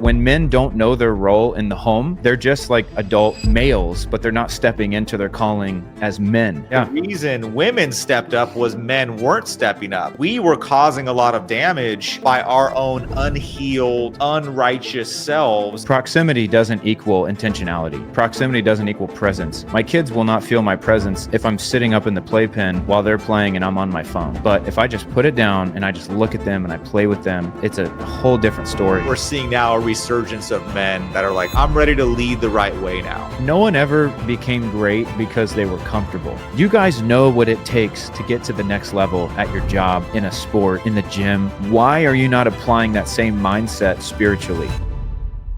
When men don't know their role in the home, they're just like adult males, but they're not stepping into their calling as men. The reason women stepped up was men weren't stepping up. We were causing a lot of damage by our own unhealed, unrighteous selves. Proximity doesn't equal intentionality. Proximity doesn't equal presence. My kids will not feel my presence if I'm sitting up in the playpen while they're playing and I'm on my phone. But if I just put it down and I just look at them and I play with them, it's a whole different story. We're seeing now a resurgence of men that are like, I'm ready to lead the right way now. No one ever became great because they were comfortable. You guys know what it takes to get to the next level at your job, in a sport, in the gym. Why are you not applying that same mindset spiritually?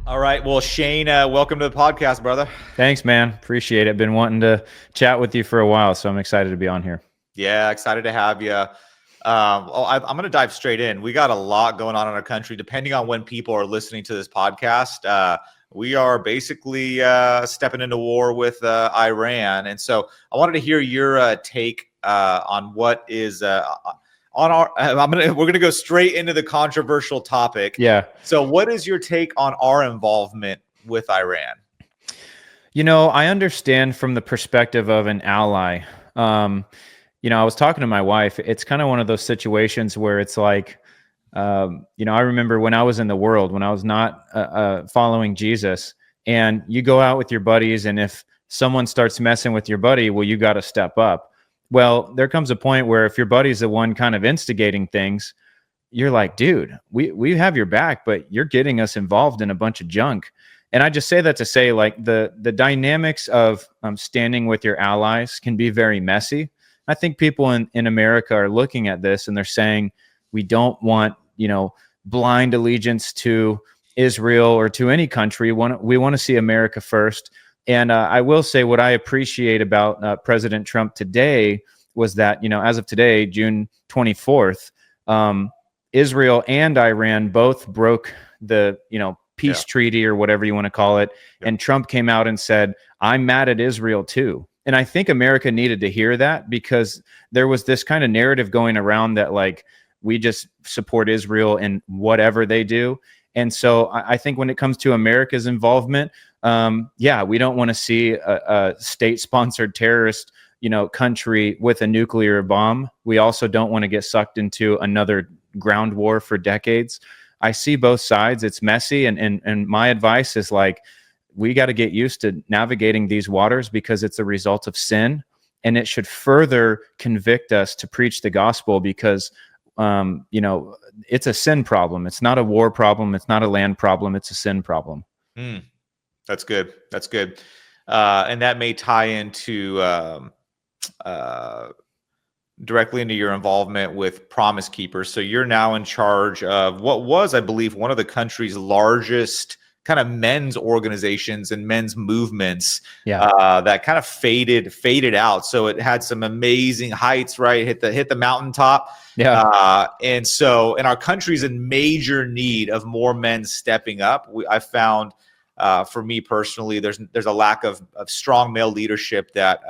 All right. Well, Shane, welcome to the podcast, brother. Thanks, man. Appreciate it. Been wanting to chat with you for a while, so I'm excited to be on here. Yeah, excited to have you. I'm going to dive straight in. We got a lot going on in our country. Depending on when people are listening to this podcast, we are basically stepping into war with Iran. And so I wanted to hear your take on what is on our. We're going to go straight into the controversial topic. Yeah. So what is your take on our involvement with Iran? You know, I understand from the perspective of an ally. You know, I was talking to my wife. It's kind of one of those situations where it's like, you know, I remember when I was in the world, when I was not following Jesus, and you go out with your buddies, and if someone starts messing with your buddy, well, you got to step up. Well, there comes a point where if your buddy's the one kind of instigating things, you're like, dude, we have your back, but you're getting us involved in a bunch of junk. And I just say that to say, like, the dynamics of standing with your allies can be very messy. I think people in America are looking at this and they're saying, we don't want, you know, blind allegiance to Israel or to any country. We want to see America first. And I will say what I appreciate about President Trump today was that, you know, as of today, June 24th, Israel and Iran both broke the, you know, peace treaty or whatever you want to call it. Yeah. And Trump came out and said, I'm mad at Israel too. And I think America needed to hear that, because there was this kind of narrative going around that, like, we just support Israel in whatever they do. And so I think when it comes to America's involvement, we don't want to see a state-sponsored terrorist, you know, country with a nuclear bomb. We also don't want to get sucked into another ground war for decades. I see both sides. It's messy. And my advice is, like, we got to get used to navigating these waters, because it's a result of sin, and it should further convict us to preach the gospel, because, you know, it's a sin problem. It's not a war problem. It's not a land problem. It's a sin problem. That's good. That's good. And that may tie into directly into your involvement with Promise Keepers. So you're now in charge of what was, I believe, one of the country's largest kind of men's organizations and men's movements that kind of faded out. So it had some amazing heights, right? Hit the mountaintop. Yeah. And our country's in major need of more men stepping up. I found, for me personally, there's a lack of strong male leadership that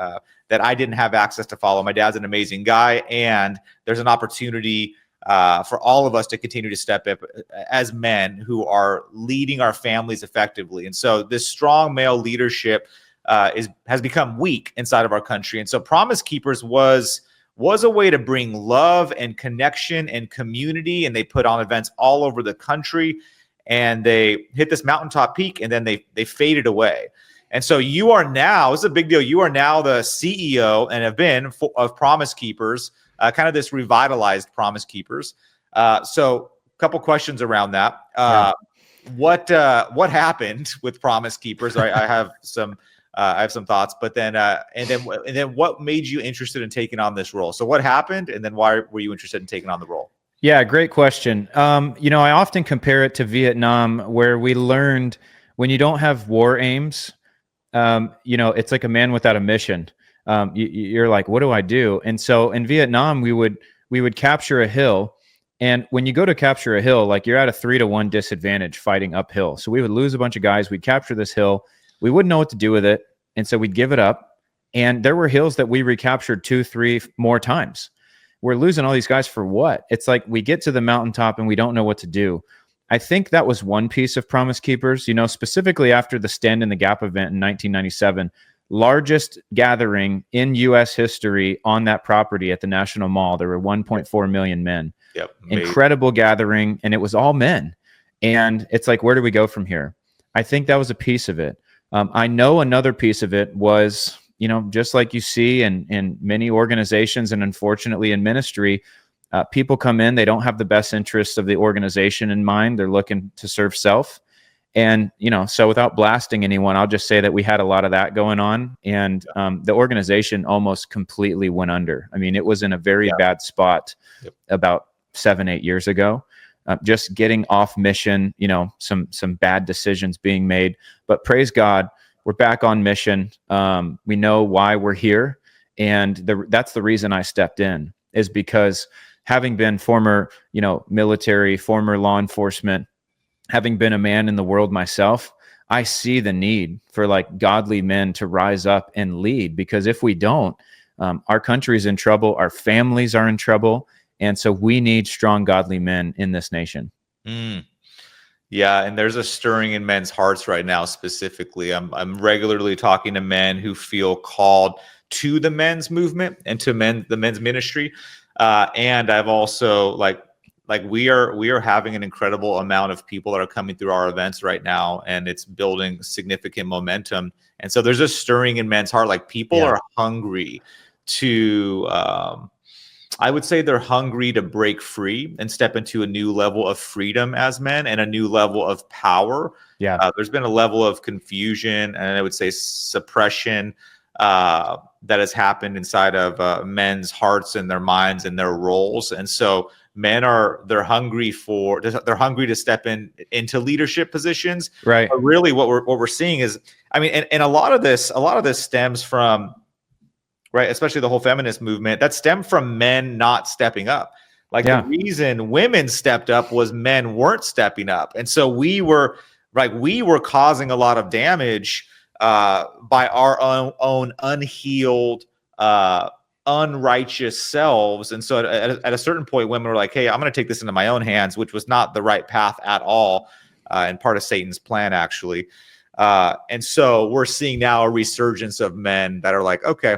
I didn't have access to follow. My dad's an amazing guy, and there's an opportunity for all of us to continue to step up as men who are leading our families effectively. And so this strong male leadership has become weak inside of our country. And so Promise Keepers was a way to bring love and connection and community. And they put on events all over the country, and they hit this mountaintop peak, and then they faded away. And so you are now, this is a big deal, you are now the CEO and have been of Promise Keepers, kind of this revitalized Promise Keepers. So a couple questions around that. What happened with Promise Keepers? I have some thoughts, but then what made you interested in taking on this role? So what happened, and then why were you interested in taking on the role? Yeah, great question. You know, I often compare it to Vietnam, where we learned when you don't have war aims, you know, it's like a man without a mission. You're like, what do I do? And so in Vietnam, we would capture a hill. And when you go to capture a hill, like, you're at a 3-to-1 disadvantage fighting uphill. So we would lose a bunch of guys. We'd capture this hill. We wouldn't know what to do with it. And so we'd give it up. And there were hills that we recaptured 2-3 more times. We're losing all these guys for what? It's like we get to the mountaintop and we don't know what to do. I think that was one piece of Promise Keepers, specifically after the Stand in the Gap event in 1997, largest gathering in U.S. history on that property at the National Mall. There were 1.4 million men. Yep. Amazing. Incredible gathering, and it was all men. And it's like, where do we go from here? I think that was a piece of it. I know another piece of it was, just like you see in many organizations and unfortunately in ministry, people come in, they don't have the best interests of the organization in mind. They're looking to serve self. And, so without blasting anyone, I'll just say that we had a lot of that going on. And the organization almost completely went under. I mean, it was in a very bad spot about 7-8 years ago. Just getting off mission, some bad decisions being made. But praise God, we're back on mission. We know why we're here. And that's the reason I stepped in, is because having been former, military, former law enforcement, having been a man in the world myself, I see the need for like godly men to rise up and lead, because if we don't, our country's in trouble, our families are in trouble. And so we need strong, godly men in this nation. Yeah, and there's a stirring in men's hearts right now. Specifically, I'm regularly talking to men who feel called to the men's movement and to the men's ministry. And I've also like we are having an incredible amount of people that are coming through our events right now, and it's building significant momentum. And so there's a stirring in men's heart. Like people are hungry to. I would say they're hungry to break free and step into a new level of freedom as men and a new level of power. There's been a level of confusion and I would say suppression that has happened inside of men's hearts and their minds and their roles. And so men they're hungry to step into leadership positions. Right. But really what we're seeing is, I mean, and a lot of this stems from, right, especially the whole feminist movement, that stemmed from men not stepping up. Like the reason women stepped up was men weren't stepping up. And so we were causing a lot of damage by our own unhealed, unrighteous selves. And so at a certain point, women were like, hey, I'm going to take this into my own hands, which was not the right path at all, and part of Satan's plan, actually. And so we're seeing now a resurgence of men that are like, okay,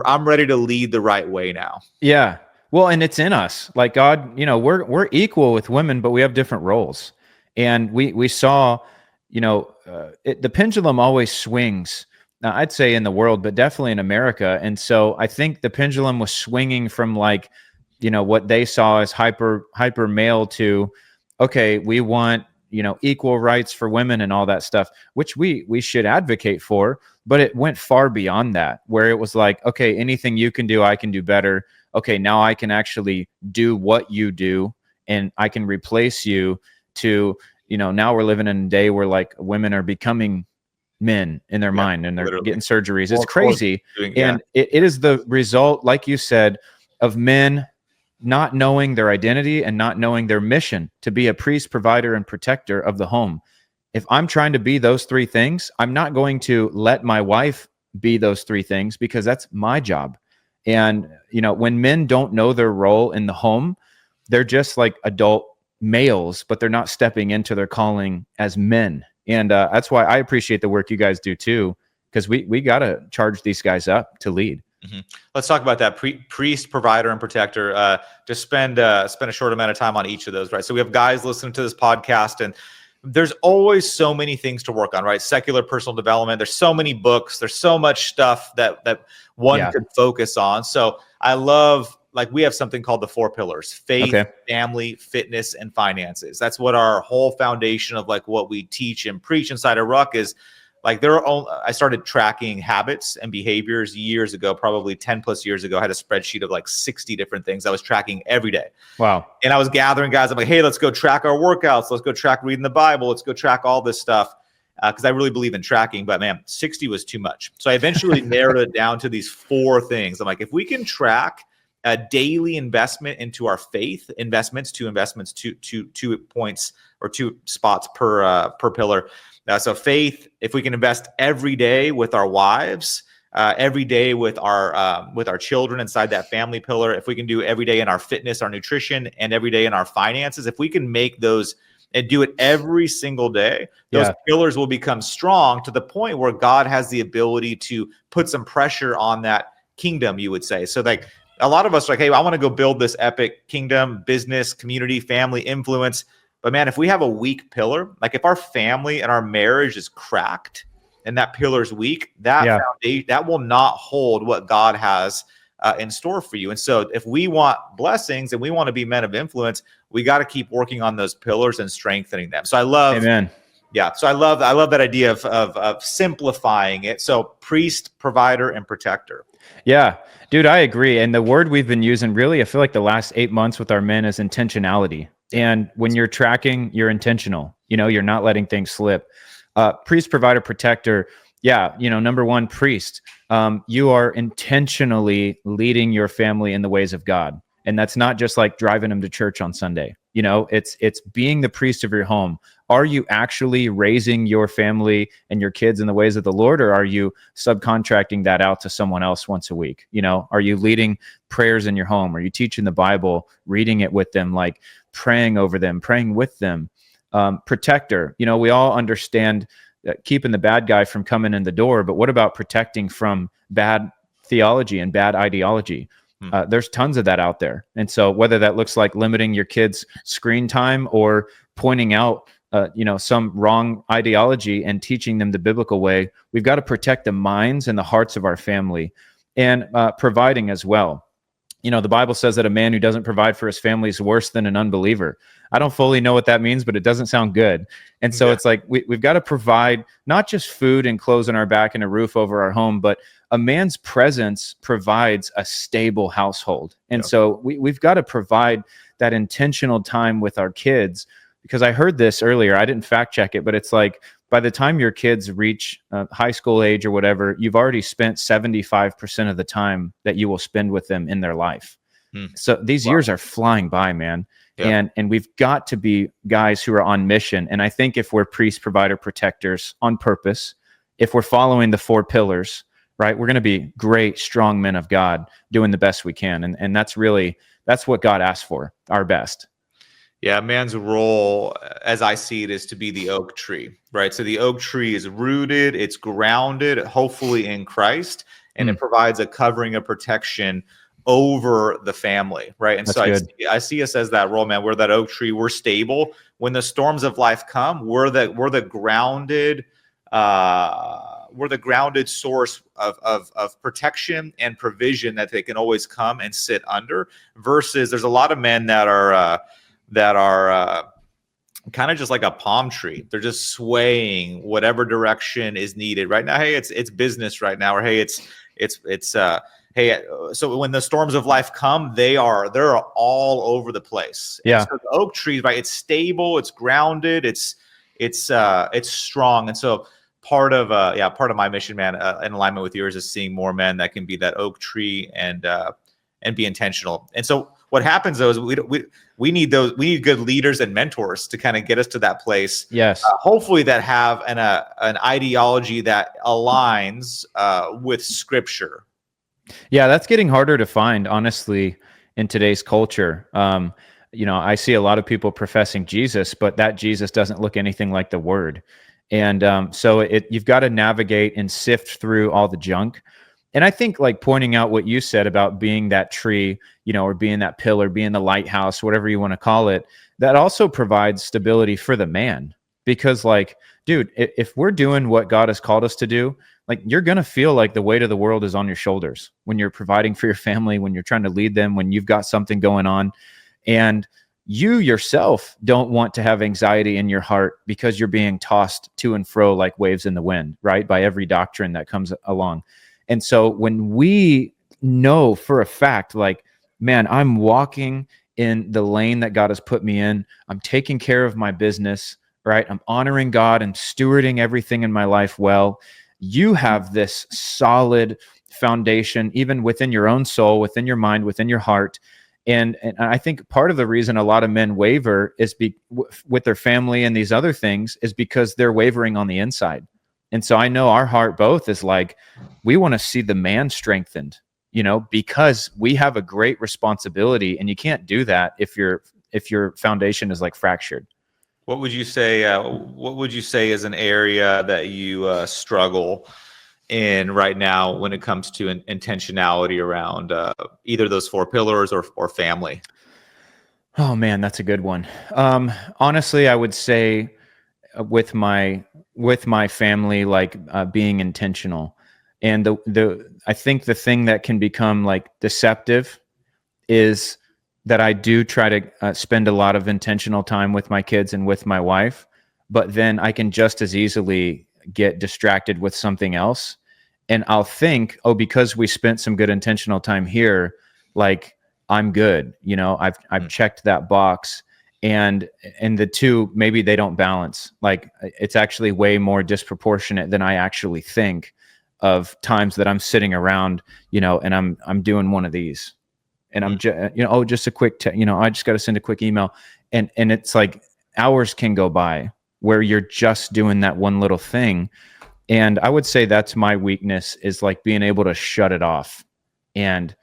I'm ready to lead the right way now. Yeah. Well, and it's in us. Like God, we're equal with women, but we have different roles. And we saw, the pendulum always swings. Now, I'd say in the world, but definitely in America. And so I think the pendulum was swinging from like, what they saw as hyper male to, okay, we want, equal rights for women and all that stuff, which we should advocate for. But it went far beyond that, where it was like, okay, anything you can do, I can do better. Okay, now I can actually do what you do and I can replace you to, now we're living in a day where like women are becoming men in their mind and they're getting surgeries. It's crazy. And it is the result, like you said, of men not knowing their identity and not knowing their mission to be a priest, provider, and protector of the home. If I'm trying to be those three things, I'm not going to let my wife be those three things because that's my job. And, when men don't know their role in the home, they're just like adult males, but they're not stepping into their calling as men. And that's why I appreciate the work you guys do too, because we got to charge these guys up to lead. Mm-hmm. Let's talk about that priest, provider, and protector. Just spend a short amount of time on each of those, right? So we have guys listening to this podcast, and there's always so many things to work on, right? Secular personal development. There's so many books. There's so much stuff that one could focus on. So I love, like, we have something called the 4 pillars: faith, family, fitness, and finances. That's what our whole foundation of like what we teach and preach inside of Ruck is. Like I started tracking habits and behaviors years ago, probably 10 plus years ago. I had a spreadsheet of like 60 different things I was tracking every day. Wow. And I was gathering guys. I'm like, hey, let's go track our workouts. Let's go track reading the Bible. Let's go track all this stuff. Because I really believe in tracking, but man, 60 was too much. So I eventually narrowed it down to these 4 things. I'm like, if we can track a daily investment into our faith, two investments, 2 points or 2 spots per pillar. So faith, if we can invest every day with our wives, every day with our children inside that family pillar, if we can do every day in our fitness, our nutrition, and every day in our finances, if we can make those and do it every single day, those pillars will become strong to the point where God has the ability to put some pressure on that kingdom, you would say. So like a lot of us are like, hey, I want to go build this epic kingdom, business, community, family, influence. But man, if we have a weak pillar, like if our family and our marriage is cracked and that pillar is weak, that foundation, that will not hold what God has in store for you. And so if we want blessings and we want to be men of influence, we got to keep working on those pillars and strengthening them. So I love, Amen. Yeah. So I love that idea of simplifying it. So priest, provider, and protector. Yeah, dude, I agree. And the word we've been using really, I feel like the last 8 months with our men is intentionality. And when you're tracking, you're intentional, you're not letting things slip. Priest, provider, protector. Yeah. Number one, priest. You are intentionally leading your family in the ways of God. And that's not just like driving them to church on Sunday. It's being the priest of your home. Are you actually raising your family and your kids in the ways of the Lord, or are you subcontracting that out to someone else once a week? Are you leading prayers in your home? Are you teaching the Bible, reading it with them, like praying over them, praying with them? Protector, we all understand keeping the bad guy from coming in the door, but what about protecting from bad theology and bad ideology? There's tons of that out there. And so whether that looks like limiting your kids' screen time or pointing out, some wrong ideology and teaching them the biblical way, we've got to protect the minds and the hearts of our family, and providing as well. The Bible says that a man who doesn't provide for his family is worse than an unbeliever. I don't fully know what that means, but it doesn't sound good. And so it's like we've got to provide not just food and clothes on our back and a roof over our home, but a man's presence provides a stable household. And so we've got to provide that intentional time with our kids, because I heard this earlier. I didn't fact check it, but it's like by the time your kids reach high school age or whatever, you've already spent 75% of the time that you will spend with them in their life. So these years are flying by, man. And we've got to be guys who are on mission. And I think if we're priest, provider, protectors on purpose, if we're following the 4 pillars, right, we're going to be great, strong men of God doing the best we can. And that's what God asked for, our best. Yeah, man's role, as I see it, is to be the oak tree, right? So the oak tree is rooted, it's grounded, hopefully in Christ, and it provides a covering of protection over the family, right? And That's so I see us as that role, man. We're that oak tree. We're stable. When the storms of life come, we're the grounded source of protection and provision that they can always come and sit under. Versus, there's a lot of men that are kind of just like a palm tree. They're just swaying whatever direction is needed right now. Hey, it's business right now, or hey, hey, so when the storms of life come, they're all over the place. Yeah. And so the oak tree, right? It's stable, it's grounded, it's strong. And so part of my mission, man, in alignment with yours, is seeing more men that can be that oak tree and be intentional. And so what happens though is we need good leaders and mentors to kind of get us to that place. Yes. Hopefully that have an ideology that aligns with Scripture. Yeah, that's getting harder to find, honestly, in today's culture. I see a lot of people professing Jesus, but that Jesus doesn't look anything like the Word. And so you've got to navigate and sift through all the junk. And I think like pointing out what you said about being that tree, or being that pillar, being the lighthouse, whatever you want to call it, that also provides stability for the man. Because like, dude, if we're doing what God has called us to do, like you're going to feel like the weight of the world is on your shoulders when you're providing for your family, when you're trying to lead them, when you've got something going on. And you yourself don't want to have anxiety in your heart because you're being tossed to and fro like waves in the wind, right? By every doctrine that comes along. And so when we know for a fact, like, man, I'm walking in the lane that God has put me in, I'm taking care of my business, right? I'm honoring God and stewarding everything in my life well. You have this solid foundation, even within your own soul, within your mind, within your heart. And I think part of the reason a lot of men waver is with their family and these other things is because they're wavering on the inside. And so I know our heart both is like, we want to see the man strengthened, because we have a great responsibility, and you can't do that if your foundation is like fractured. What would you say? What would you say is an area that you struggle in right now when it comes to intentionality around either those four pillars or family? Oh man, that's a good one. Honestly, I would say with my family, like being intentional, and the I think the thing that can become like deceptive is that I do try to spend a lot of intentional time with my kids and with my wife, but then I can just as easily get distracted with something else. And I'll think, oh, because we spent some good intentional time here, like I'm good. I've checked that box. And the two, maybe they don't balance. Like it's actually way more disproportionate than I actually think of times that I'm sitting around, and I'm doing one of these and I'm just, oh, just a quick, I just got to send a quick email. And it's like hours can go by where you're just doing that one little thing. And I would say that's my weakness, is like being able to shut it off. And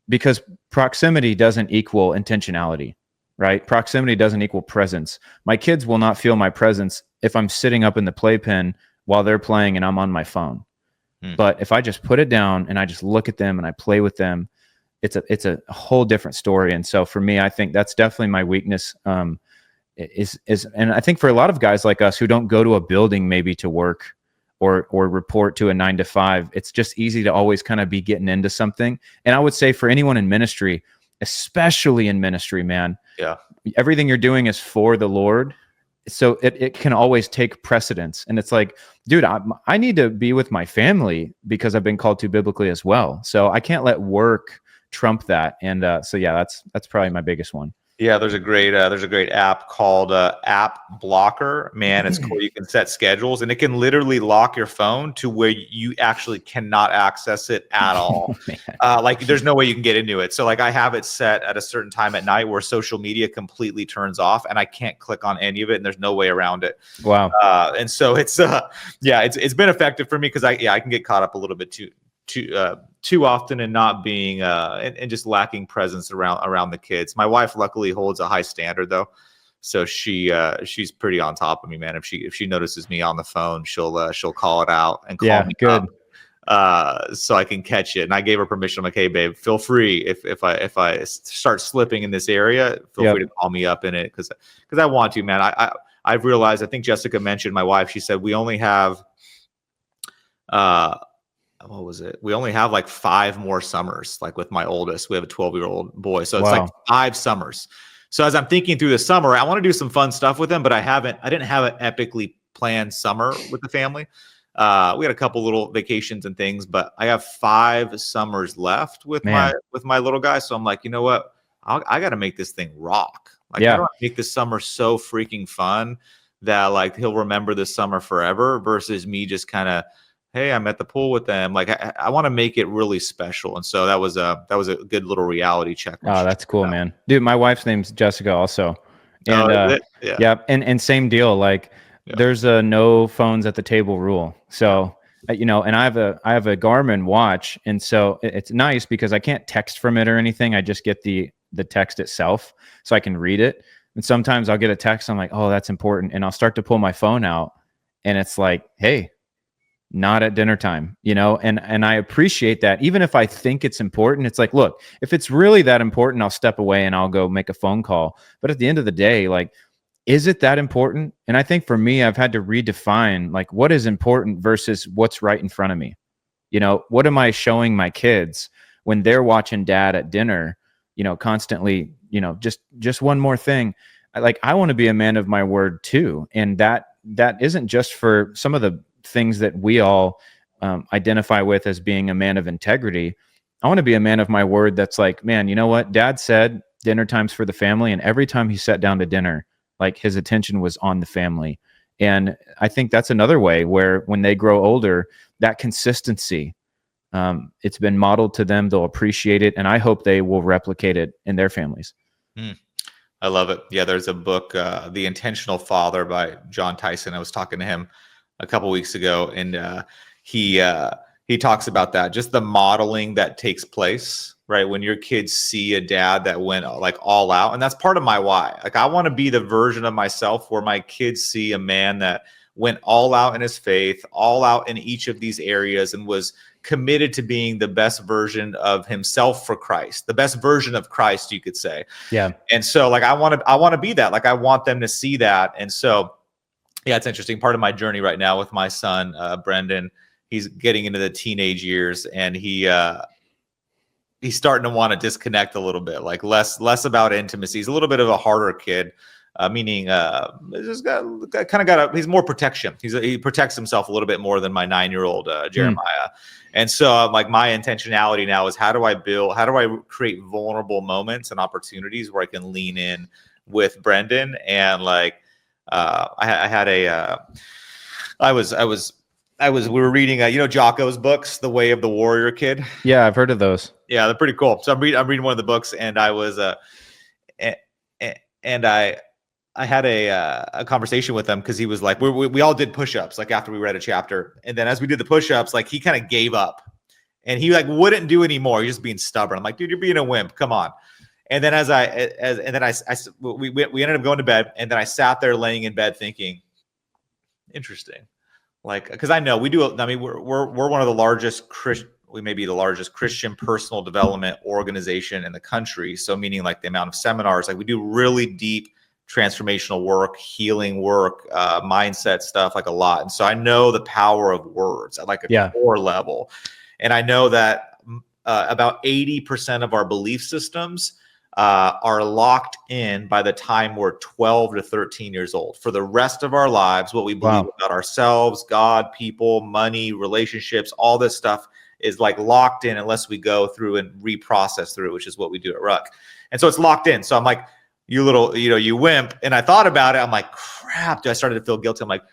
because proximity doesn't equal intentionality, right? Proximity doesn't equal presence. My kids will not feel my presence if I'm sitting up in the playpen while they're playing and I'm on my phone. But if I just put it down and I just look at them and I play with them, it's a whole different story. And so for me, I think that's definitely my weakness. And I think for a lot of guys like us who don't go to a building maybe to work or report to a 9 to 5, it's just easy to always kind of be getting into something. And I would say for anyone in ministry, especially in ministry, man, everything you're doing is for the Lord. So it can always take precedence. And it's like, dude, I need to be with my family because I've been called to biblically as well. So I can't let work trump that. And so yeah, that's probably my biggest one. Yeah, there's a great app called App Blocker. Man, it's cool. You can set schedules, and it can literally lock your phone to where you actually cannot access it at all. Like there's no way you can get into it. So like I have it set at a certain time at night where social media completely turns off, and I can't click on any of it, and there's no way around it. Wow. And so it's it's been effective for me because I can get caught up a little bit too often and not being and just lacking presence around the kids. My wife luckily holds a high standard though, so she's pretty on top of me, man. If she notices me on the phone, she'll call it out and call me good up, so I can catch it. And I gave her permission. I'm like, hey babe, feel free if I start slipping in this area, feel free to call me up in it because I want to, man. I've realized, I think Jessica mentioned, my wife, she said we only have what was it? We only have like 5 more summers. Like with my oldest, we have a 12-year-old boy. So it's like 5 summers. So as I'm thinking through the summer, I want to do some fun stuff with them, but I didn't have an epically planned summer with the family. We had a couple little vacations and things, but I have 5 summers left with my little guy. So I'm like, you know what? I got to make this thing rock. Like, how do I make this summer so freaking fun that like he'll remember this summer forever versus me just kind of, hey, I'm at the pool with them. Like I want to make it really special. And so that was a good little reality check. Oh, that's cool, man. Dude, my wife's name's Jessica also. And and same deal. Like there's a no phones at the table rule. So, and I have a Garmin watch. And so it's nice because I can't text from it or anything. I just get the text itself so I can read it. And sometimes I'll get a text. I'm like, oh, that's important. And I'll start to pull my phone out and it's like, hey, not at dinner time, and I appreciate that. Even if I think it's important, it's like, look, if it's really that important, I'll step away and I'll go make a phone call. But at the end of the day, like, is it that important? And I think for me, I've had to redefine like what is important versus what's right in front of me. What am I showing my kids when they're watching dad at dinner, constantly, just one more thing. I want to be a man of my word too. And that isn't just for some of the things that we all identify with as being a man of integrity. I want to be a man of my word that's like, man, you know what? Dad said dinner time's for the family. And every time he sat down to dinner, like his attention was on the family. And I think that's another way where when they grow older, that consistency, it's been modeled to them. They'll appreciate it. And I hope they will replicate it in their families. I love it. Yeah, there's a book, The Intentional Father by John Tyson. I was talking to him a couple weeks ago, and he talks about that, just the modeling that takes place right? When your kids see a dad that went like all out. And that's part of my why. Like, I want to be the version of myself where my kids see a man that went all out in his faith, all out in each of these areas, and was committed to being the best version of himself for Christ, the best version of Christ, you could say. Yeah. And so like, I want to be that. Like, I want them to see that. And so, yeah, it's interesting. Part of my journey right now with my son, Brendan, he's getting into the teenage years, and he's starting to want to disconnect a little bit, like less about intimacy. He's a little bit of a harder kid, meaning he's more protection. He protects himself a little bit more than my 9-year-old Jeremiah. And so like, my intentionality now is how do I create vulnerable moments and opportunities where I can lean in with Brendan. And like, we were reading, Jocko's books, The Way of the Warrior Kid. Yeah, I've heard of those. Yeah, they're pretty cool. So I'm reading one of the books, and I was, and I had a conversation with him, because he was like, we all did push-ups, like after we read a chapter, and then as we did the push-ups, like he kind of gave up, and he like wouldn't do anymore. He's just being stubborn. I'm like, dude, you're being a wimp. Come on. And then we ended up going to bed, and then I sat there laying in bed thinking, interesting. Like, because I know we're one of the largest we may be the largest Christian personal development organization in the country. So meaning like the amount of seminars, like we do really deep transformational work, healing work, mindset stuff, like a lot. And so I know the power of words at like a core level. And I know that about 80% of our belief systems are locked in by the time we're 12 to 13 years old. For the rest of our lives, what we believe about ourselves, God, people, money, relationships, all this stuff is like locked in unless we go through and reprocess through it, which is what we do at Ruck. And so it's locked in. So I'm like, you little, you wimp. And I thought about it. I'm like, crap. I started to feel guilty. I'm like,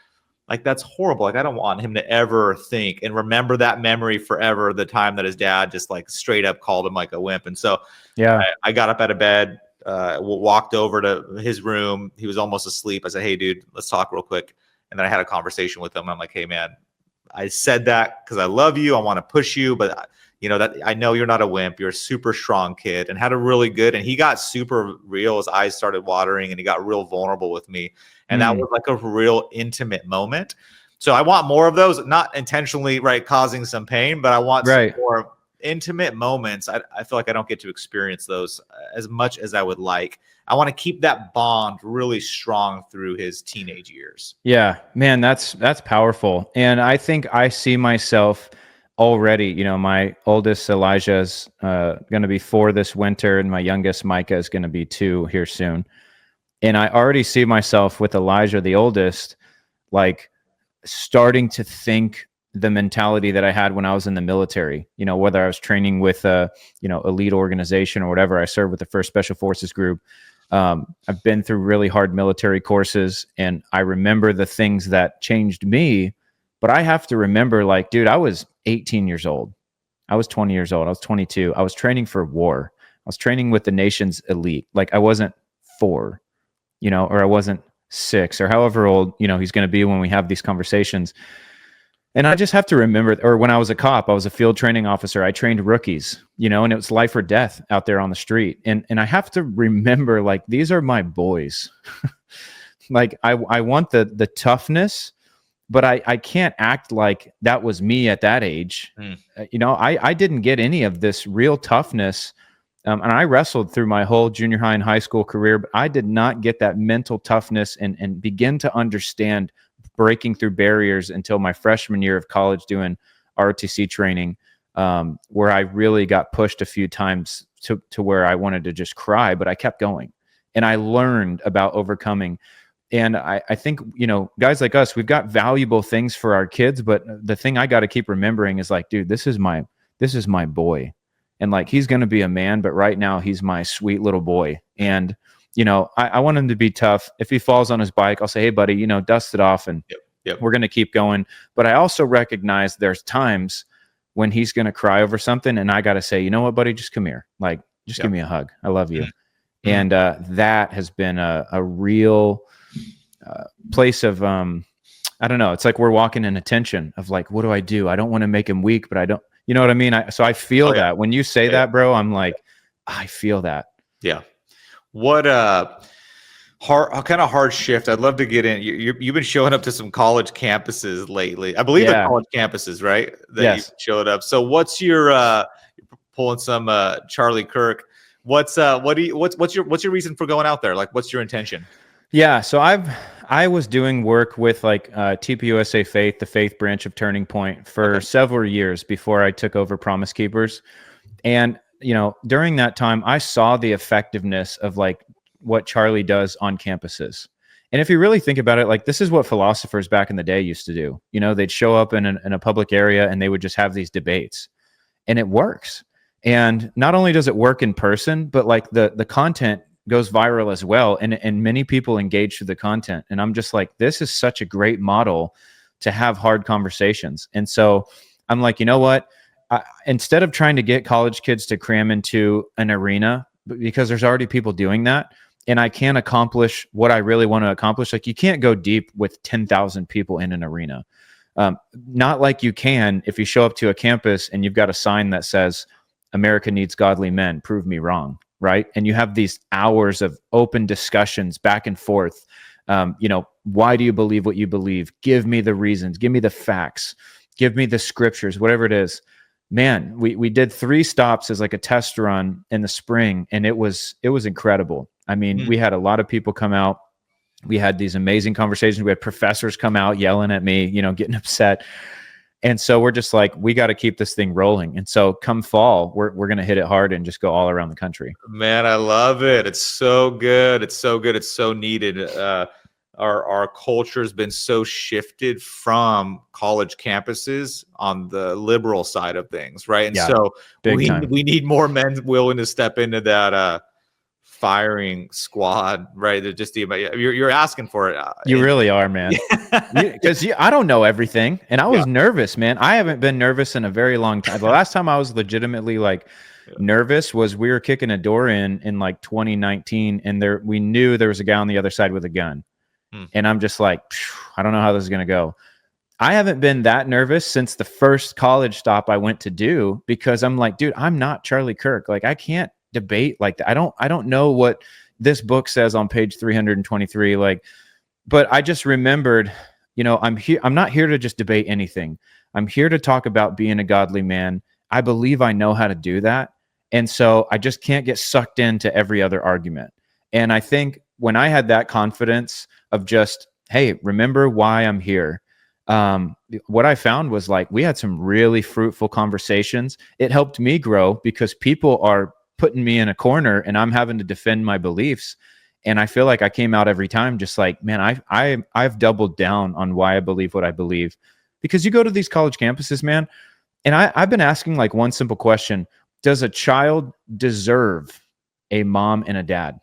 that's horrible. Like, I don't want him to ever think and remember that memory forever, the time that his dad just like straight up called him like a wimp. And so I got up out of bed, walked over to his room. He was almost asleep. I said, hey, dude, let's talk real quick. And then I had a conversation with him. I'm like, hey, man, I said that because I love you. I want to push you, but that I know you're not a wimp. You're a super strong kid, and had a really good, and he got super real. His eyes started watering, and he got real vulnerable with me. And that was like a real intimate moment. So I want more of those, not intentionally, right, causing some pain, but I want some more intimate moments. I feel like I don't get to experience those as much as I would like. I want to keep that bond really strong through his teenage years. Yeah, man, that's powerful. And I think I see myself already, my oldest Elijah is going to be 4 this winter, and my youngest Micah is going to be 2 here soon. And I already see myself with Elijah, the oldest, like starting to think the mentality that I had when I was in the military, whether I was training with a, elite organization or whatever. I served with the 1st Special Forces Group. I've been through really hard military courses, and I remember the things that changed me. But I have to remember, like, dude, I was 18 years old. I was 20 years old. I was 22. I was training for war. I was training with the nation's elite. Like, I wasn't 4, or I wasn't 6, or however old, he's going to be when we have these conversations. And I just have to remember, or when I was a cop, I was a field training officer. I trained rookies, and it was life or death out there on the street. And I have to remember, like, these are my boys. Like, I want the toughness, but I can't act like that was me at that age. I didn't get any of this real toughness. And I wrestled through my whole junior high and high school career, but I did not get that mental toughness and begin to understand breaking through barriers until my freshman year of college doing ROTC training, where I really got pushed a few times to where I wanted to just cry, but I kept going. And I learned about overcoming. And I think, guys like us, we've got valuable things for our kids, but the thing I got to keep remembering is like, dude, this is my boy. And like, he's going to be a man, but right now he's my sweet little boy. And, I want him to be tough. If he falls on his bike, I'll say, hey buddy, dust it off, and we're going to keep going. But I also recognize there's times when he's going to cry over something, and I got to say, you know what, buddy, just come here. Like, just give me a hug. I love you. And that has been a real place of, I don't know. It's like we're walking in a tension of like, what do? I don't want to make him weak, but I don't, You know what I mean? So I feel Oh, yeah. that when you say that, bro, I'm like, I feel that. Yeah. What kind of hard shift. I'd love to get in. You've been showing up to some college campuses lately. I believe they're Yeah. college campuses, right? That Yes. you showed up. So what's your pulling some Charlie Kirk? What's your reason for going out there? Like, what's your intention? Yeah, so I was doing work with like TPUSA Faith, the faith branch of Turning Point, for several years before I took over Promise Keepers. And during that time, I saw the effectiveness of like what Charlie does on campuses. And if you really think about it, like this is what philosophers back in the day used to do. They'd show up in a public area and they would just have these debates, and it works. And not only does it work in person, but like the content goes viral as well, and many people engage through the content. And I'm just like, this is such a great model to have hard conversations. And so I'm like, you know what? Instead of trying to get college kids to cram into an arena, because there's already people doing that, and I can't accomplish what I really want to accomplish. Like, you can't go deep with 10,000 people in an arena. Not like you can if you show up to a campus and you've got a sign that says, America needs godly men, prove me wrong. Right. And you have these hours of open discussions back and forth. Why do you believe what you believe? Give me the reasons, give me the facts, give me the scriptures, whatever it is. Man, we did 3 stops as like a test run in the spring, and it was incredible. I mean, we had a lot of people come out. We had these amazing conversations. We had professors come out yelling at me, getting upset. And so we're just like, we got to keep this thing rolling. And so come fall, we're going to hit it hard and just go all around the country. Man, I love it. It's so good. It's so good. It's so needed. Our culture has been so shifted from college campuses on the liberal side of things, right? And so we need more men willing to step into that firing squad, right? You're asking for it. You really are, man. Because I don't know everything, and I was nervous, man. I haven't been nervous in a very long time. The last time I was legitimately like nervous was we were kicking a door in like 2019, and we knew there was a guy on the other side with a gun, and I'm just like, I don't know how this is gonna go. I haven't been that nervous since the first college stop I went to do, because I'm like, dude, I'm not Charlie Kirk. Like, I can't debate like that. I don't know what this book says on page 323, like, but I just remembered, I'm not here to just debate anything. I'm here to talk about being a godly man. I believe I know how to do that. And so I just can't get sucked into every other argument. And I think when I had that confidence of just, hey, remember why I'm here, what I found was like, we had some really fruitful conversations. It helped me grow because people are putting me in a corner and I'm having to defend my beliefs. And I feel like I came out every time just like, man, I've doubled down on why I believe what I believe. Because you go to these college campuses, man, and I've been asking like one simple question: does a child deserve a mom and a dad?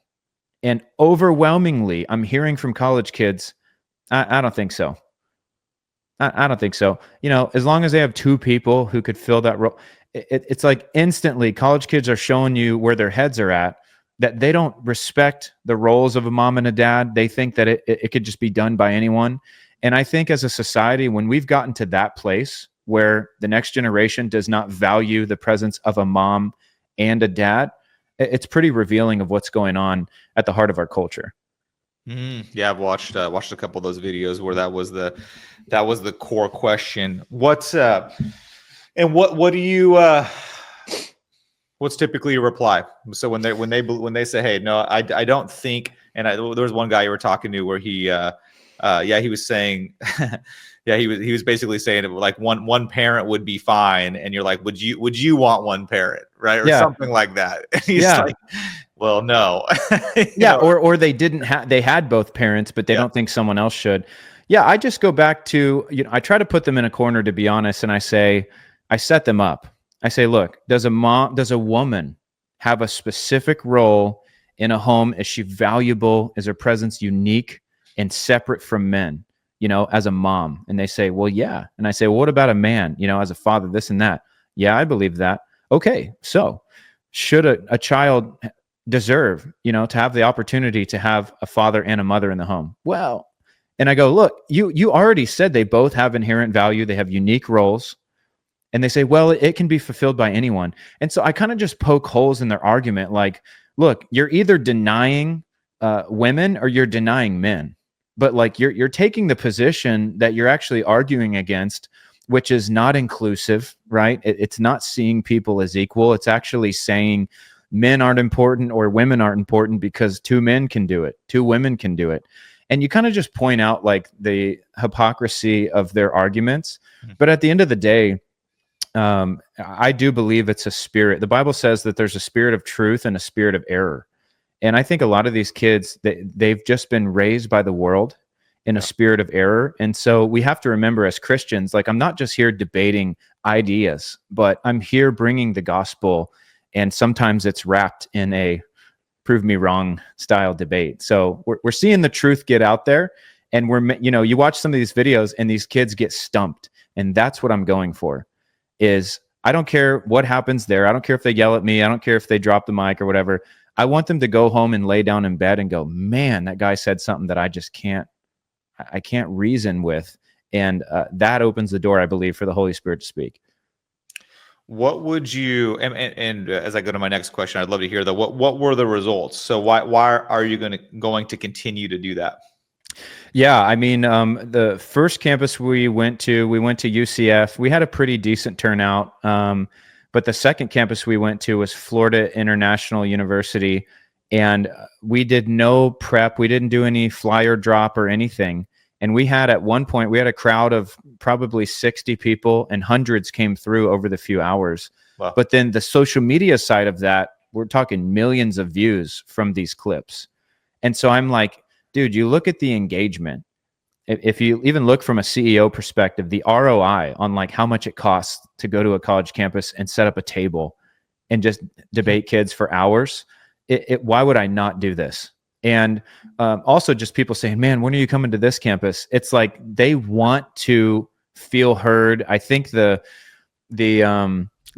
And overwhelmingly, I'm hearing from college kids, I don't think so. I don't think so. As long as they have 2 people who could fill that role, it's like instantly college kids are showing you where their heads are at, that they don't respect the roles of a mom and a dad. They think that it could just be done by anyone. And I think as a society, when we've gotten to that place where the next generation does not value the presence of a mom and a dad, it's pretty revealing of what's going on at the heart of our culture. Yeah, I've watched a couple of those videos where that was the core question. What do you what's typically your reply? So when they say, hey, no, I don't think, and there was one guy you were talking to where he was saying, he was basically saying it like one parent would be fine, and you're like, would you want one parent, right, or something like that? And he's like, well, no. Or they had both parents, but they don't think someone else should. I just go back to, I try to put them in a corner, to be honest, and I set them up. I say, look, does a woman have a specific role in a home? Is she valuable? Is her presence unique and separate from men, as a mom? And they say, well, yeah. And I say, well, what about a man, as a father, this and that? Yeah, I believe that. Okay. So should a child deserve, to have the opportunity to have a father and a mother in the home? Well, and I go, look, you already said they both have inherent value. They have unique roles. And they say, well, it can be fulfilled by anyone. And so I kind of just poke holes in their argument. Like, look, you're either denying women or you're denying men. But like you're taking the position that you're actually arguing against, which is not inclusive, right? It's not seeing people as equal. It's actually saying men aren't important or women aren't important because two men can do it, two women can do it. And you kind of just point out like the hypocrisy of their arguments. But at the end of the day, I do believe it's a spirit. The Bible says that there's a spirit of truth and a spirit of error. And I think a lot of these kids, they've just been raised by the world in a spirit of error. And so we have to remember as Christians, like I'm not just here debating ideas, but I'm here bringing the gospel. And sometimes it's wrapped in a prove me wrong style debate. So we're seeing the truth get out there. And you watch some of these videos and these kids get stumped. And that's what I'm going for. Is I don't care what happens there. I don't care if they yell at me. I don't care if they drop the mic or whatever. I want them to go home and lay down in bed and go, man, that guy said something that I just can't reason with. And that opens the door, I believe, for the Holy Spirit to speak. What would you, and as I go to my next question, I'd love to hear that. What were the results? So why are you going to continue to do that? Yeah, I mean, the first campus we went to UCF. We had a pretty decent turnout. But the second campus we went to was Florida International University, and we did no prep. We didn't do any flyer drop or anything. And at one point, we had a crowd of probably 60 people, and hundreds came through over the few hours. Wow. But then the social media side of that, we're talking millions of views from these clips. And so I'm like, dude, you look at the engagement. If you even look from a CEO perspective, the ROI on like how much it costs to go to a college campus and set up a table and just debate kids for hours, why would I not do this? And also just people saying, man, when are you coming to this campus? It's like they want to feel heard. I think the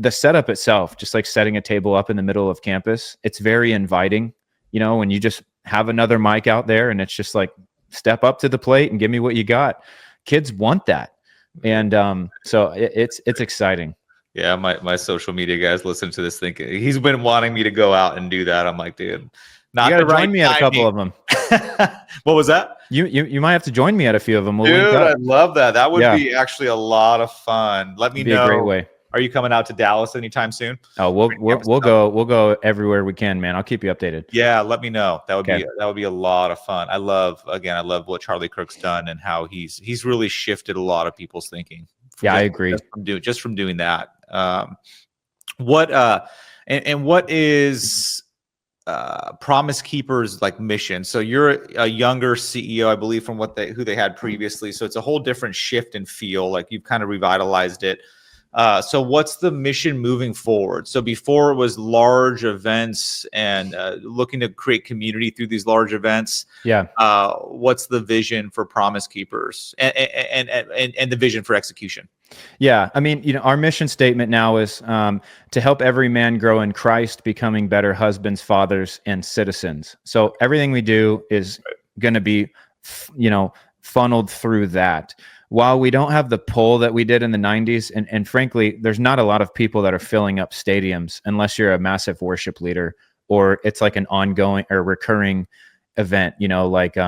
setup itself, just like setting a table up in the middle of campus, it's very inviting. You know, when you just have another mic out there and it's just like, step up to the plate and give me what you got. Kids want that. And so it's exciting. Yeah, my social media guys listen to this thinking he's been wanting me to go out and do that. I'm like, dude, not you gotta join me at a couple of them. What was that? You might have to join me at a few of them. Dude, I love that. That would be actually a lot of fun. Let me know. A great way. Are you coming out to Dallas anytime soon? Oh, we'll go everywhere we can, man. I'll keep you updated. Yeah, let me know. That would be a lot of fun. I love what Charlie Kirk's done and how he's really shifted a lot of people's thinking. Yeah, I agree. Just from doing that. What is Promise Keepers like mission? So you're a younger CEO, I believe, from who they had previously. So it's a whole different shift and feel. Like you've kind of revitalized it. So what's the mission moving forward? So before it was large events and looking to create community through these large events. Yeah. What's the vision for Promise Keepers and the vision for execution? Yeah. I mean, our mission statement now is to help every man grow in Christ, becoming better husbands, fathers, and citizens. So everything we do is going to be, funneled through that. While we don't have the pull that we did in the 90s, and frankly, there's not a lot of people that are filling up stadiums unless you're a massive worship leader or it's like an ongoing or recurring event, like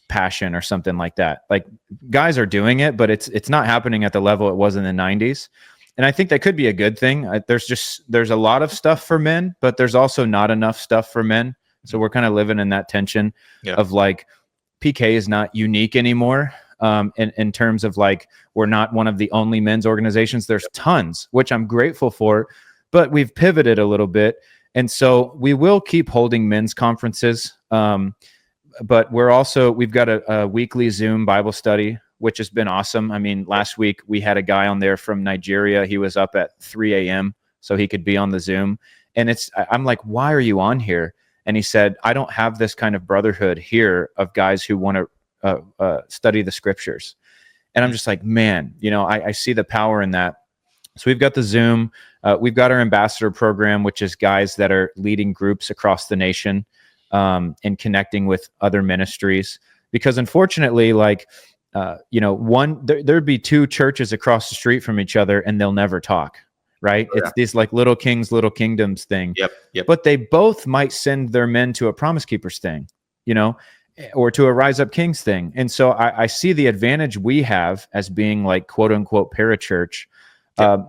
Passion or something like that. Like guys are doing it, but it's not happening at the level it was in the 90s. And I think that could be a good thing. There's a lot of stuff for men, but there's also not enough stuff for men. So we're kind of living in that tension of like PK is not unique anymore. In terms of like, we're not one of the only men's organizations. There's tons, which I'm grateful for, but we've pivoted a little bit. And so we will keep holding men's conferences. But we've got a weekly Zoom Bible study, which has been awesome. I mean, last week we had a guy on there from Nigeria. He was up at 3 a.m. so he could be on the Zoom. And I'm like, why are you on here? And he said, I don't have this kind of brotherhood here of guys who want to study the scriptures. And I'm just like, man, I see the power in that. So we've got the Zoom, we've got our ambassador program, which is guys that are leading groups across the nation and connecting with other ministries. Because unfortunately, like there'd be two churches across the street from each other and they'll never talk, right? Oh, It's these like little kings, little kingdoms thing. Yep. But they both might send their men to a Promise Keepers thing, or to a Rise Up Kings thing. And so I see the advantage we have as being like quote unquote parachurch.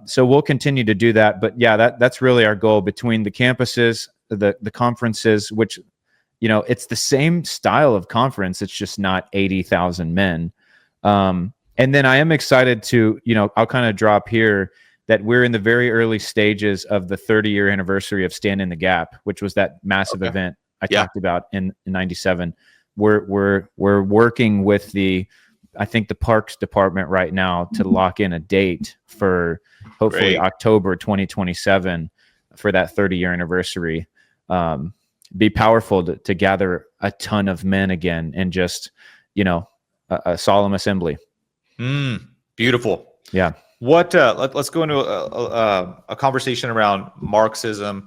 So we'll continue to do that. But yeah, that's really our goal between the campuses, the conferences, which, it's the same style of conference. It's just not 80,000 men. And then I am excited to, I'll kind of drop here that we're in the very early stages of the 30-year anniversary of Stand in the Gap, which was that massive event I talked about in 97. We're working with I think the Parks Department right now to lock in a date for hopefully October 2027 for that 30-year anniversary. Be powerful to gather a ton of men again and just, a solemn assembly. Beautiful. Yeah. What? Let's go into a conversation around Marxism.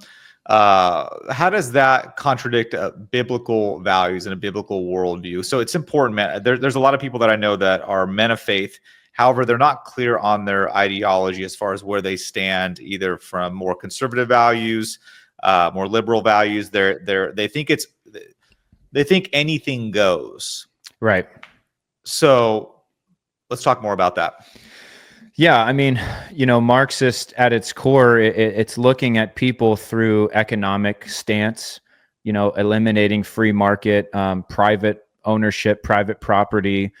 How does that contradict biblical values and a biblical worldview? So it's important, man. There's a lot of people that I know that are men of faith. However, they're not clear on their ideology as far as where they stand, either from more conservative values, more liberal values. They think anything goes. Right. So let's talk more about that. Yeah, I mean, Marxist at its core, it's looking at people through economic stance, eliminating free market, private ownership, private property.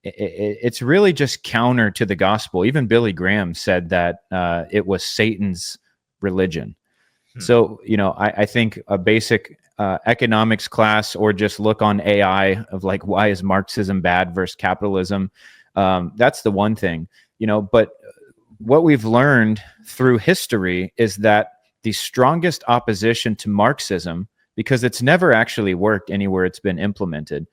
It's really just counter to the gospel. Even Billy Graham said that it was Satan's religion. So, I think a basic economics class, or just look on AI of like, why is Marxism bad versus capitalism? That's the one thing. But what we've learned through history is that the strongest opposition to Marxism, because it's never actually worked anywhere it's been implemented,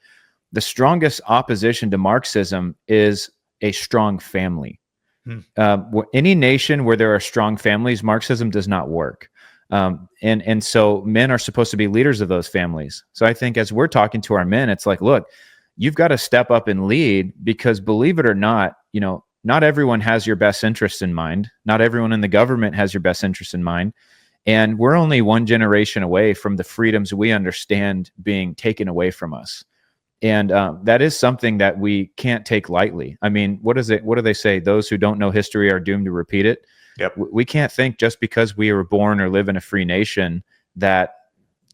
the strongest opposition to Marxism is a strong family. Any nation where there are strong families, Marxism does not work. And so men are supposed to be leaders of those families. So I think as we're talking to our men, it's like, look, you've got to step up and lead, because believe it or not, not everyone has your best interest in mind. Not everyone in the government has your best interest in mind. And we're only one generation away from the freedoms we understand being taken away from us. And that is something that we can't take lightly. I mean, what do they say? Those who don't know history are doomed to repeat it. Yep. We can't think just because we were born or live in a free nation that,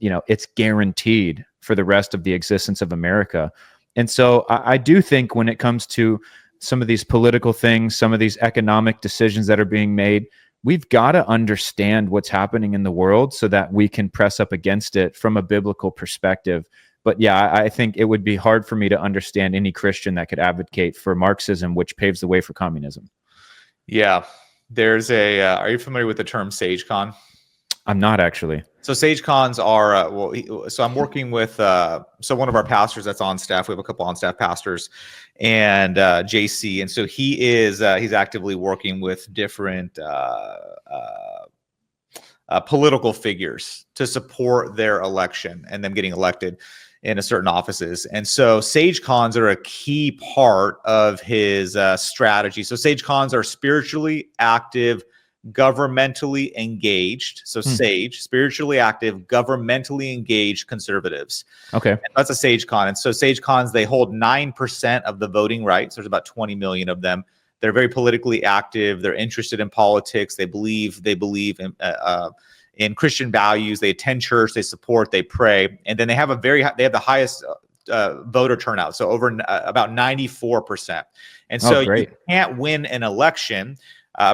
it's guaranteed for the rest of the existence of America. And so I do think when it comes to some of these political things, some of these economic decisions that are being made, we've got to understand what's happening in the world so that we can press up against it from a biblical perspective. But yeah, I think it would be hard for me to understand any Christian that could advocate for Marxism, which paves the way for communism. Yeah. There's are you familiar with the term SageCon? I'm not actually. So SageCons are, so I'm working with, so one of our pastors that's on staff, we have a couple on staff pastors, and JC. And so he's actively working with different political figures to support their election and them getting elected into certain offices. And so SageCons are a key part of his strategy. So SageCons are spiritually active, governmentally engaged. So SAGE, spiritually active, governmentally engaged conservatives. Okay. And that's a SageCon. And so SageCons, they hold 9% of the voting rights. There's about 20 million of them. They're very politically active. They're interested in politics. They believe in Christian values. They attend church. They support. They pray. And then they have the highest voter turnout. So over about 94%. And so you can't win an election,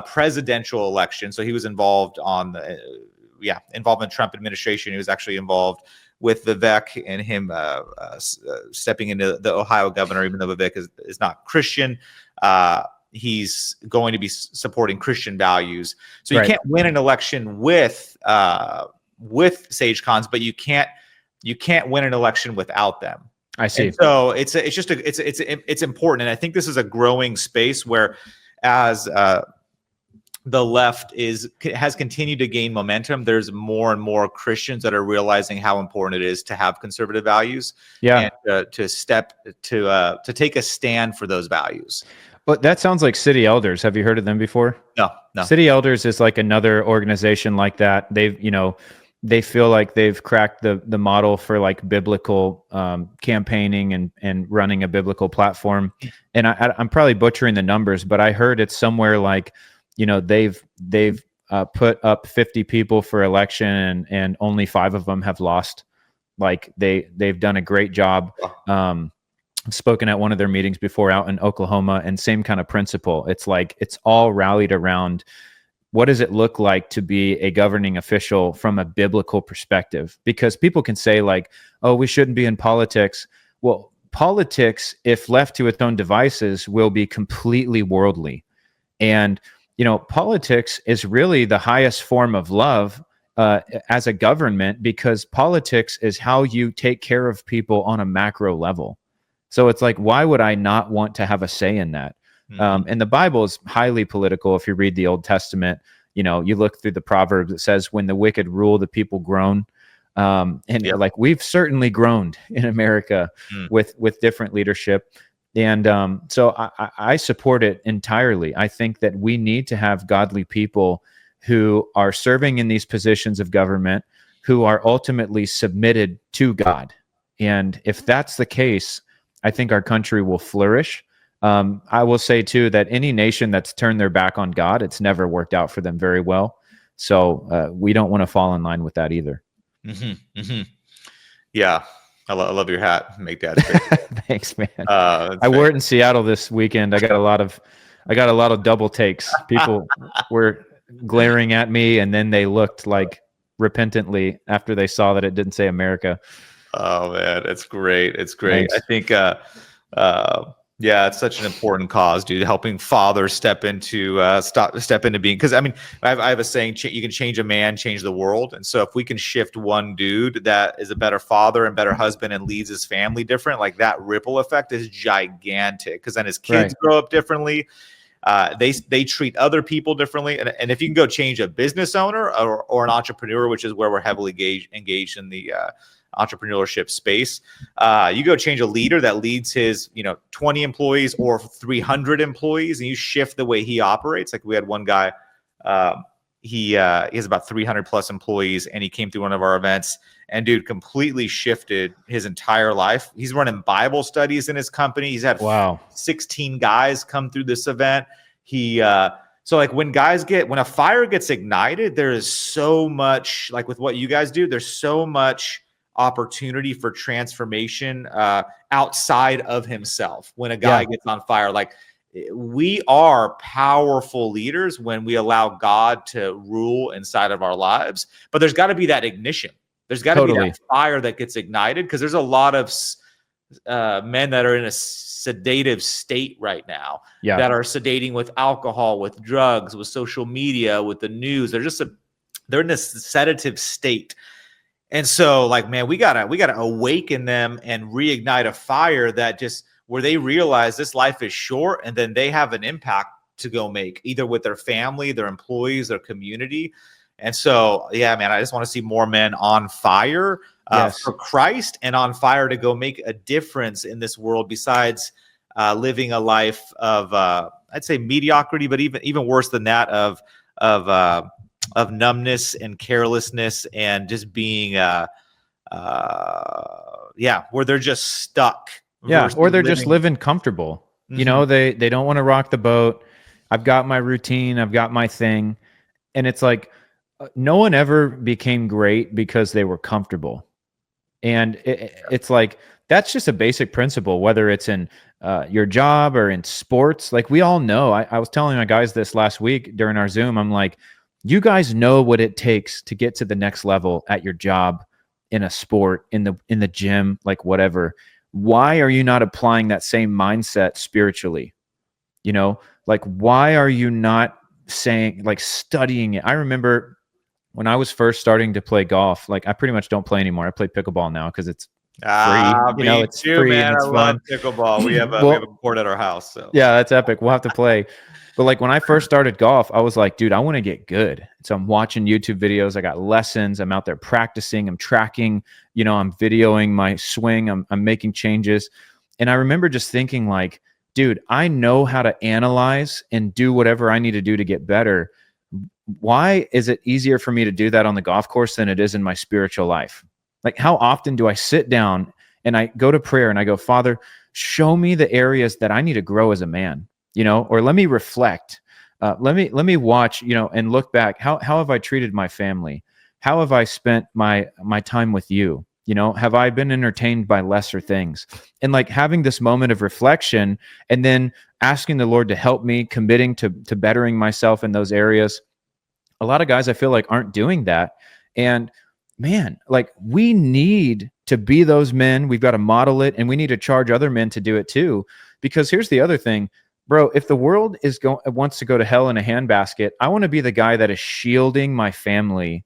presidential election. So he was involved involved in the Trump administration. He was actually involved with Vivek and him stepping into the Ohio governor, even though Vivek is not Christian. He's going to be supporting Christian values. So you can't win an election with SageCons, but you can't win an election without them. I see. And so it's important, and I think this is a growing space where as the left has continued to gain momentum. There's more and more Christians that are realizing how important it is to have conservative values, Yeah. and to take a stand for those values. But that sounds like City Elders. Have you heard of them before? No. City Elders is like another organization like that. They feel like they've cracked the model for like biblical campaigning and running a biblical platform. And I'm probably butchering the numbers, but I heard it's somewhere like, they've put up 50 people for election, and only 5 of them have lost. Like they've done a great job. Spoken at one of their meetings before out in Oklahoma, and same kind of principle. It's like it's all rallied around what does it look like to be a governing official from a biblical perspective? Because people can say like, oh, we shouldn't be in politics. Well, politics, if left to its own devices, will be completely worldly. And politics is really the highest form of love as a government, because politics is how you take care of people on a macro level. So it's like, why would I not want to have a say in that? And the Bible is highly political. If you read the Old Testament, you look through the Proverbs, it says, when the wicked rule, the people groan. Like we've certainly groaned in America with different leadership. And so I support it entirely. I think that we need to have godly people who are serving in these positions of government, who are ultimately submitted to God. And if that's the case, I think our country will flourish. I will say too that any nation that's turned their back on God, it's never worked out for them very well. So we don't want to fall in line with that either. Yeah, I love your hat. Make that. Thanks, man. I wore it in Seattle this weekend. I got a lot of double takes. People were glaring at me, and then they looked like repentantly after they saw that it didn't say America. Oh man, it's great. It's great. Thanks. I think it's such an important cause, dude. Helping fathers step into being, because I have a saying: you can change a man, change the world. And so if we can shift one dude that is a better father and better husband and leads his family different, like that ripple effect is gigantic. Because then his kids grow up differently. They treat other people differently. And if you can go change a business owner or an entrepreneur, which is where we're heavily engaged in the entrepreneurship space, you go change a leader that leads his 20 employees or 300 employees, and you shift the way he operates. Like we had one guy, he has about 300 plus employees, and he came through one of our events, and dude completely shifted his entire life. He's running Bible studies in his company. He's had 16 guys come through this event. So like when a fire gets ignited, there is so much, like with what you guys do, there's so much opportunity for transformation outside of himself. When a guy gets on fire, like we are powerful leaders when we allow God to rule inside of our lives, but there's got to be that ignition. There's got to be that fire that gets ignited, because there's a lot of men that are in a sedative state right now, that are sedating with alcohol, with drugs, with social media, with the news. They're in this sedative state. And so like, man, we gotta awaken them and reignite a fire that just where they realize this life is short, and then they have an impact to go make, either with their family, their employees, their community. And so, yeah, man, I just want to see more men on fire for Christ, and on fire to go make a difference in this world, besides living a life of, I'd say mediocrity, but even worse than that, of numbness and carelessness, and just being, where they're just stuck. Yeah, or they're just living comfortable. They don't want to rock the boat. I've got my routine. I've got my thing. And it's like, no one ever became great because they were comfortable. And it's like, that's just a basic principle, whether it's in your job or in sports. Like we all know, I was telling my guys this last week during our Zoom. I'm like, you guys know what it takes to get to the next level at your job, in a sport, in the gym, like whatever. Why are you not applying that same mindset spiritually? Like, why are you not studying it? I remember when I was first starting to play golf, like I pretty much don't play anymore. I play pickleball now because it's free. It's free, man. And it's fun. Love pickleball. We have a court at our house. So. Yeah, that's epic. We'll have to play. But like when I first started golf, I was like, dude, I want to get good. So I'm watching YouTube videos. I got lessons. I'm out there practicing. I'm tracking, I'm videoing my swing. I'm making changes. And I remember just thinking like, dude, I know how to analyze and do whatever I need to do to get better. Why is it easier for me to do that on the golf course than it is in my spiritual life? Like, how often do I sit down and I go to prayer and I go, Father, show me the areas that I need to grow as a man, or let me reflect. Let me watch, and look back. How have I treated my family? How have I spent my time with you? Have I been entertained by lesser things? And like having this moment of reflection and then asking the Lord to help me, committing to bettering myself in those areas. A lot of guys I feel like aren't doing that. And man, like we need to be those men. We've got to model it, and we need to charge other men to do it too. Because here's the other thing, bro, if the world wants to go to hell in a handbasket, I want to be the guy that is shielding my family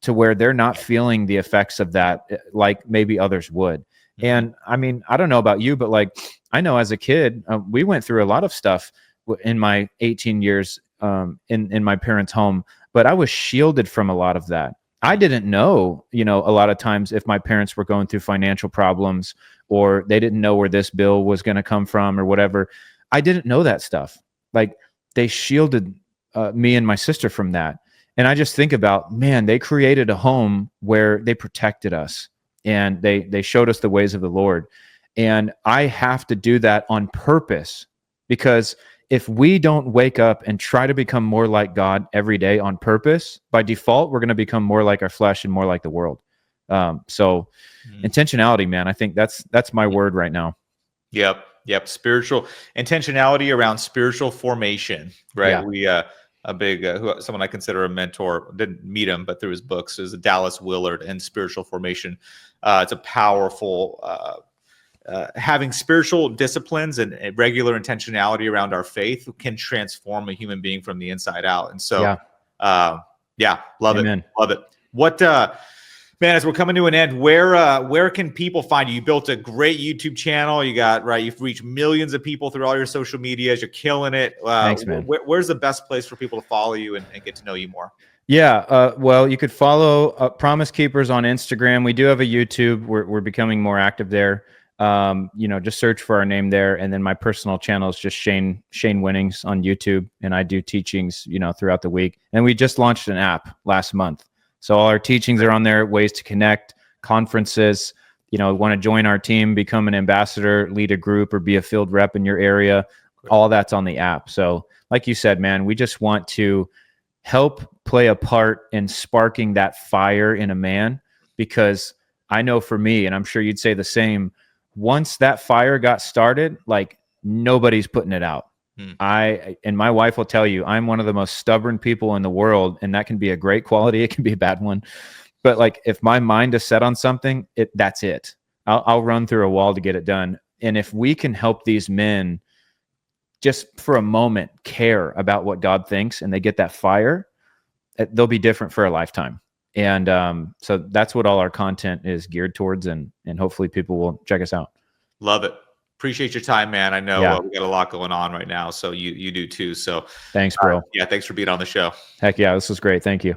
to where they're not feeling the effects of that like maybe others would. And I mean, I don't know about you, but like I know as a kid, we went through a lot of stuff in my 18 years in my parents' home, but I was shielded from a lot of that. I didn't know, a lot of times if my parents were going through financial problems or they didn't know where this bill was going to come from or whatever. I didn't know that stuff. Like they shielded me and my sister from that. And I just think about, man, they created a home where they protected us and they showed us the ways of the Lord. And I have to do that on purpose, because if we don't wake up and try to become more like God every day on purpose, by default, we're going to become more like our flesh and more like the world. So intentionality, man, I think that's my word right now. Yep. Spiritual intentionality around spiritual formation, right? Yeah. We, a big, someone I consider a mentor, didn't meet him, but through his books, is Dallas Willard and spiritual formation. It's a powerful, having spiritual disciplines and regular intentionality around our faith can transform a human being from the inside out. And so, love Amen. it. Love it. What, man, as we're coming to an end, where can people find you? You built a great YouTube channel. You've reached millions of people through all your social medias. You're killing it. Thanks, man. Where's the best place for people to follow you and get to know you more? Yeah. Well, you could follow Promise Keepers on Instagram. We do have a YouTube. We're becoming more active there. Just search for our name there. And then my personal channel is just Shane Winnings on YouTube. And I do teachings, throughout the week. And we just launched an app last month. So all our teachings are on there, ways to connect, conferences, want to join our team, become an ambassador, lead a group, or be a field rep in your area. All that's on the app. So like you said, man, we just want to help play a part in sparking that fire in a man, because I know for me, and I'm sure you'd say the same, once that fire got started, like nobody's putting it out. And my wife will tell you, I'm one of the most stubborn people in the world, and that can be a great quality. It can be a bad one. But like, if my mind is set on something, that's it. I'll run through a wall to get it done. And if we can help these men just for a moment care about what God thinks, and they get that fire, they'll be different for a lifetime. And so that's what all our content is geared towards. And hopefully people will check us out. Love it. Appreciate your time, man. I know we got a lot going on right now, so you do too. So thanks, bro. Thanks for being on the show. Heck yeah, this was great. Thank you.